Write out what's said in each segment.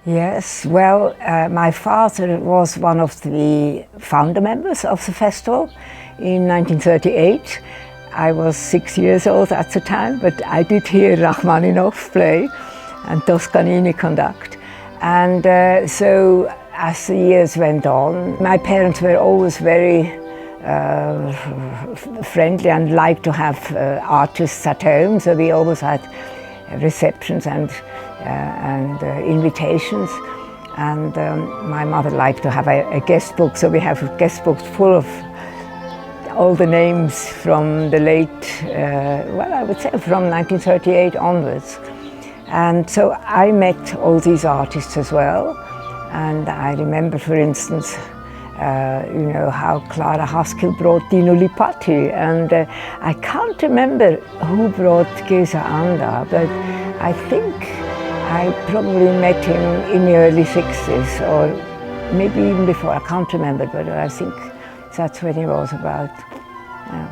Yes, well, my father was one of the founder members of the festival in 1938. I was 6 years old at the time, but I did hear Rachmaninoff play and Toscanini conduct. And so as the years went on, my parents were always very friendly and liked to have artists at home, so we always had receptions and invitations. And my mother liked to have a guest book, so we have guest books full of all the names from the late, well, I would say from 1938 onwards. And so I met all these artists as well. And I remember, for instance, you know, how Clara Haskell brought Dino Lipatti, and I can't remember who brought Géza-Anda, but I think I probably met him in the early 60s, or maybe even before, I can't remember, but I think that's when he was about. Yeah.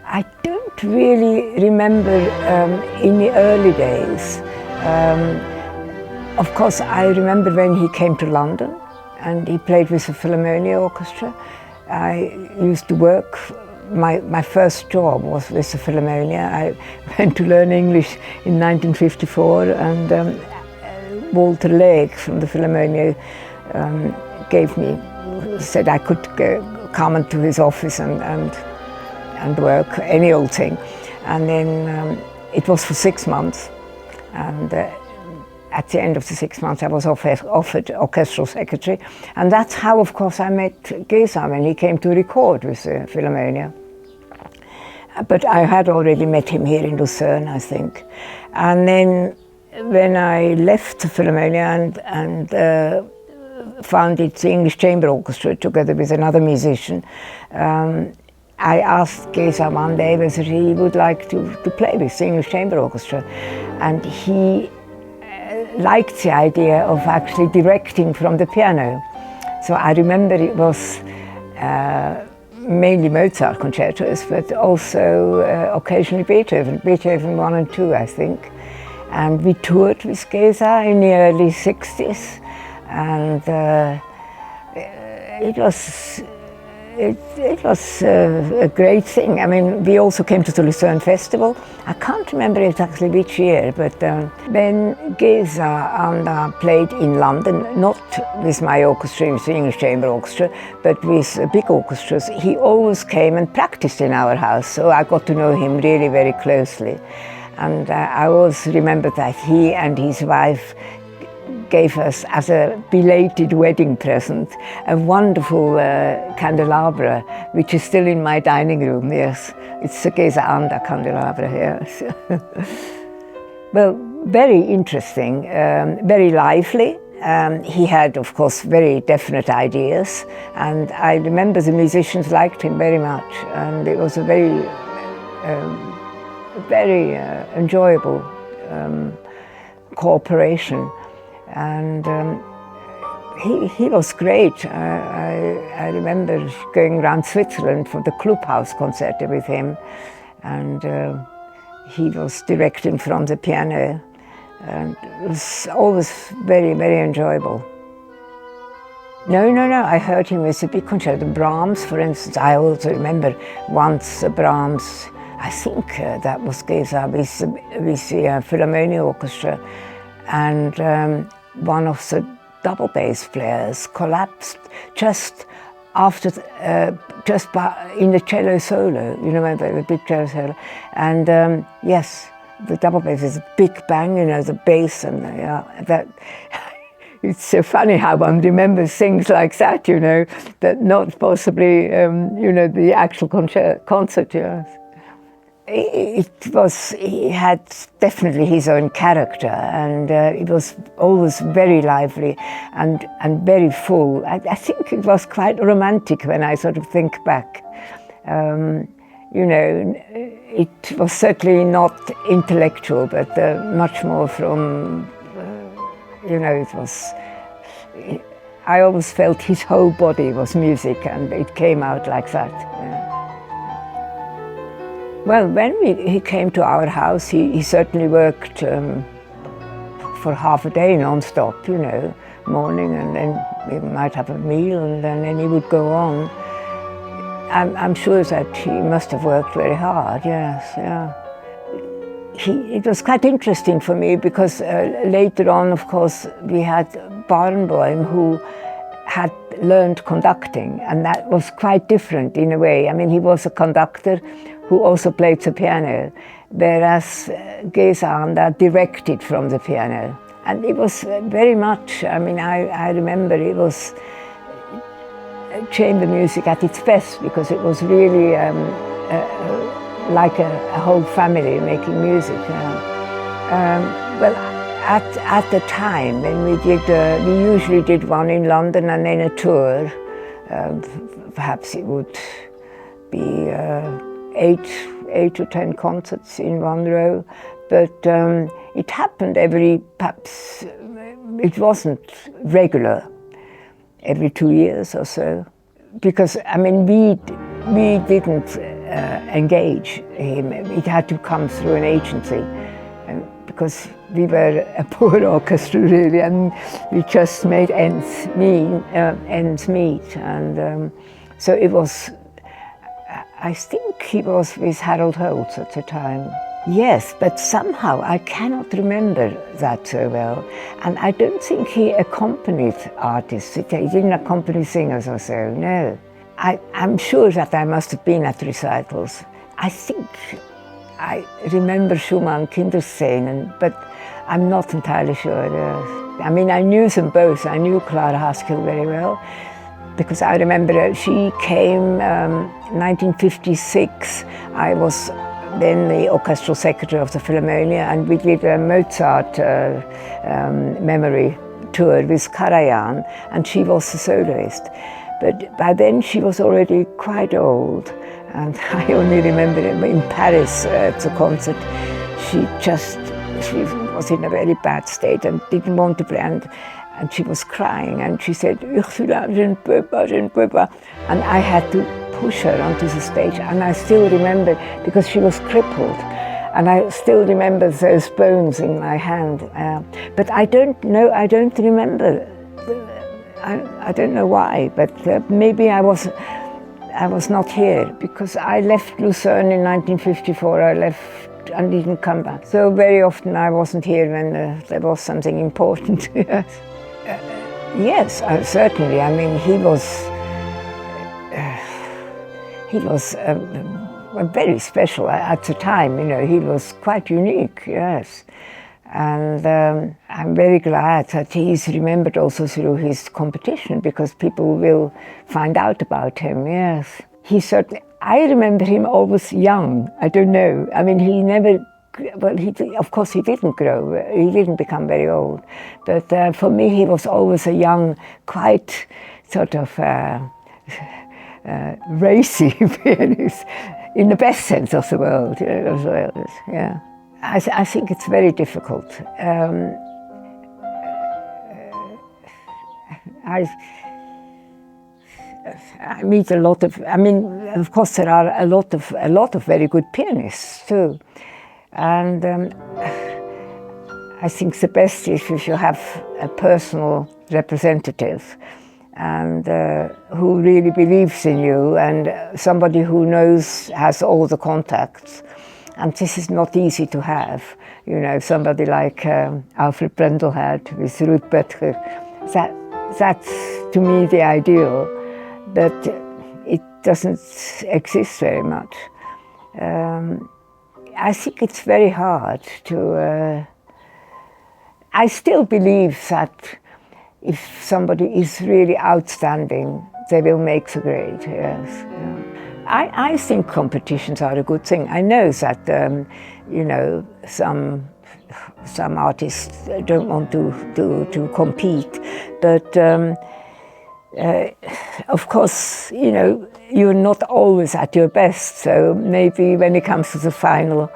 I don't really remember in the early days. Of course, I remember when he came to London and he played with the Philharmonia Orchestra. I used to work, my first job was with the Philharmonia. I went to learn English in 1954, and Walter Legg from the Philharmonia said I could come into his office and work, any old thing. And then it was for 6 months, and at the end of the 6 months I was offered orchestral secretary, and that's how, of course, I met Géza when he came to record with the Philharmonia. But I had already met him here in Lucerne, I think. And then when I left the Philharmonia and founded the English Chamber Orchestra together with another musician, I asked Géza one day whether he would like to play with the English Chamber Orchestra, and he liked the idea of actually directing from the piano. So I remember it was mainly Mozart concertos, but also occasionally Beethoven 1 and 2, I think. And we toured with Géza in the early 60s, and it was a great thing. I mean, we also came to the Lucerne Festival. I can't remember exactly which year, but when Géza-Anda played in London, not with my orchestra, with the English Chamber Orchestra, but with big orchestras, he always came and practiced in our house, so I got to know him really very closely. And I always remember that he and his wife gave us, as a belated wedding present, a wonderful candelabra, which is still in my dining room, yes. It's the Géza-Anda candelabra, yes. Well, very interesting, very lively. He had, of course, very definite ideas, and I remember the musicians liked him very much, and it was a very enjoyable cooperation. And he was great. I remember going around Switzerland for the Clubhouse concert with him, and he was directing from the piano, and it was always very, very enjoyable. No, I heard him with a big concerto. Brahms, for instance, I also remember once Brahms, I think that was Géza with the Philharmonia Orchestra, and one of the double bass players collapsed just after, in the cello solo, you know, the big cello solo. And yes, the double bass is a big bang, you know, the bass, and that. It's so funny how one remembers things like that, you know, that not possibly, you know, the actual concert, yes. He had definitely his own character, and it was always very lively and very full. I think it was quite romantic when I sort of think back. You know, it was certainly not intellectual, but much more from, you know, it was, I always felt his whole body was music, and it came out like that. Yeah. Well, when he came to our house, he certainly worked for half a day non-stop, you know, morning, and then we might have a meal, and then he would go on. I'm sure that he must have worked very hard, yes, yeah. It was quite interesting for me because later on, of course, we had Barenboim who had learned conducting, and that was quite different in a way. I mean, he was a conductor who also played the piano, whereas Géza-Anda directed from the piano. And it was very much, I mean, I remember it was chamber music at its best, because it was really like a whole family making music. Well, at the time when we did, we usually did one in London and then a tour. Perhaps it would be 8 to 10 concerts in one row, but it happened perhaps it wasn't regular, every 2 years or so, because I mean we didn't engage him. It had to come through an agency, because we were a poor orchestra really, and we just made ends meet, and so it was. I think he was with Harold Holtz at the time. Yes, but somehow I cannot remember that so well. And I don't think he accompanied artists. He didn't accompany singers or so, no. I'm sure that I must have been at recitals. I think I remember Schumann, Kinderszenen, but I'm not entirely sure. I mean, I knew them both. I knew Clara Haskell very well, because I remember she came 1956. I was then the orchestral secretary of the Philharmonia, and we did a Mozart memory tour with Karajan, and she was the soloist. But by then she was already quite old, and I only remember in Paris at the concert, she was in a very bad state and didn't want to play, and she was crying, and she said, Ursula, je ne peux pas, and I had to push her onto the stage, and I still remember, because she was crippled, and I still remember those bones in my hand. But I don't remember. I don't know why, but maybe I was not here, because I left Lucerne in 1954. I left and didn't come back. So very often I wasn't here when there was something important. Yes, certainly. I mean, he was very special at the time. You know, he was quite unique. Yes. And I'm very glad that he's remembered also through his competition, because people will find out about him, yes. He certainly, I remember him always young. I don't know. I mean, he never, well, of course he didn't grow. He didn't become very old. But for me, he was always a young, quite sort of racy pianist, in the best sense of the word, you know, as well, yeah. I think it's very difficult. I meet a lot of, I mean, of course there are a lot of very good pianists too. And I think the best is if you have a personal representative, and who really believes in you, and somebody who has all the contacts. And this is not easy to have. You know, somebody like Alfred Brendel had with Ruth Böttcher. That's to me the ideal, but it doesn't exist very much. I think it's very hard to... I still believe that if somebody is really outstanding, they will make the grade, yes. Yeah. I think competitions are a good thing. I know that, you know, some artists don't want to compete, but of course, you know, you're not always at your best. So maybe when it comes to the final,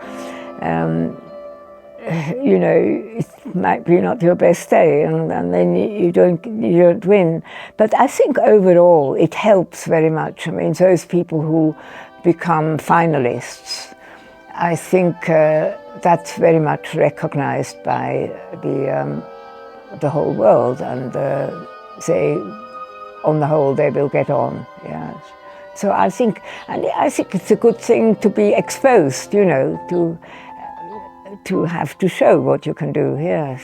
you know, it might be not your best day, and then you don't win. But I think overall it helps very much. I mean, those people who become finalists, I think that's very much recognized by the whole world, and on the whole, they will get on. Yes. So I think it's a good thing to be exposed, you know, to have to show what you can do. Yes.